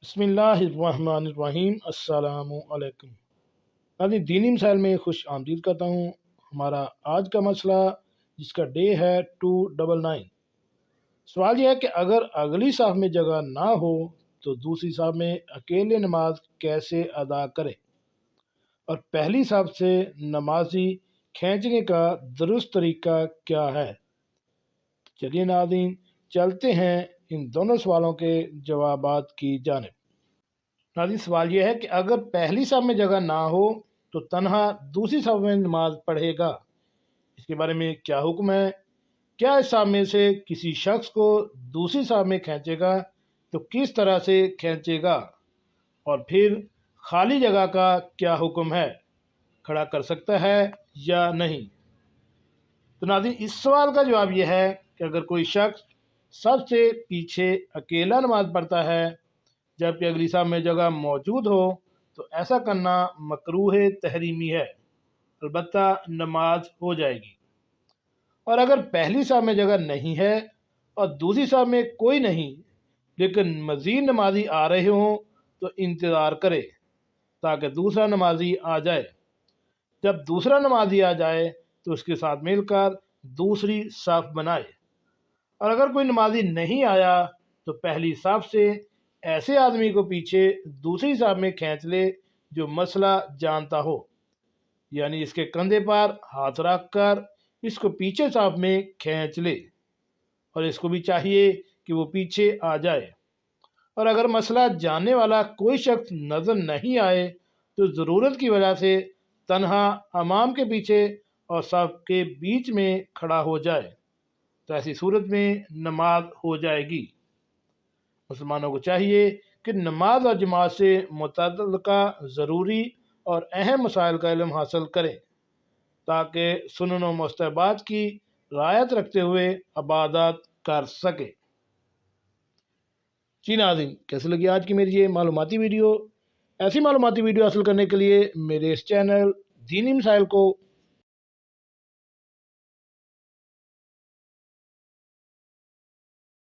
بسم اللہ الرحمن الرحیم۔ السلام علیکم ناظرین، دینی مسائل میں خوش آمدید کرتا ہوں۔ ہمارا آج کا مسئلہ جس کا ڈے ہے 299، سوال یہ ہے کہ اگر اگلی صف میں جگہ نہ ہو تو دوسری صف میں اکیلے نماز کیسے ادا کرے، اور پہلی صف سے نمازی کھینچنے کا درست طریقہ کیا ہے۔ چلیے ناظرین چلتے ہیں ان دونوں سوالوں کے جوابات کی جانب۔ ناظرین، سوال یہ ہے کہ اگر پہلی صف میں جگہ نہ ہو تو تنہا دوسری صف میں نماز پڑھے گا، اس کے بارے میں کیا حکم ہے؟ کیا اس صف میں سے کسی شخص کو دوسری صف میں کھینچے گا تو کس طرح سے کھینچے گا، اور پھر خالی جگہ کا کیا حکم ہے، کھڑا کر سکتا ہے یا نہیں؟ تو ناظرین اس سوال کا جواب یہ ہے کہ اگر کوئی شخص سب سے پیچھے اکیلا نماز پڑھتا ہے جبکہ اگلی صف میں جگہ موجود ہو تو ایسا کرنا مکروہ تحریمی ہے، البتہ نماز ہو جائے گی۔ اور اگر پہلی صف میں جگہ نہیں ہے اور دوسری صف میں کوئی نہیں لیکن مزید نمازی آ رہے ہوں تو انتظار کرے تاکہ دوسرا نمازی آ جائے۔ جب دوسرا نمازی آ جائے تو اس کے ساتھ مل کر دوسری صف بنائے، اور اگر کوئی نمازی نہیں آیا تو پہلی صف سے ایسے آدمی کو پیچھے دوسری صف میں کھینچ لے جو مسئلہ جانتا ہو، یعنی اس کے کندھے پر ہاتھ رکھ کر اس کو پیچھے صف میں کھینچ لے، اور اس کو بھی چاہیے کہ وہ پیچھے آ جائے۔ اور اگر مسئلہ جاننے والا کوئی شخص نظر نہیں آئے تو ضرورت کی وجہ سے تنہا امام کے پیچھے اور صف کے بیچ میں کھڑا ہو جائے تو ایسی صورت میں نماز ہو جائے گی۔ مسلمانوں کو چاہیے کہ نماز اور جماعت سے متعلقہ ضروری اور اہم مسائل کا علم حاصل کریں تاکہ سنن و مستحبات کی رعایت رکھتے ہوئے عبادات کر سکے۔ جی ناظرین، کیسے لگی آج کی میری یہ معلوماتی ویڈیو؟ ایسی معلوماتی ویڈیو حاصل کرنے کے لیے میرے اس چینل دینی مسائل کو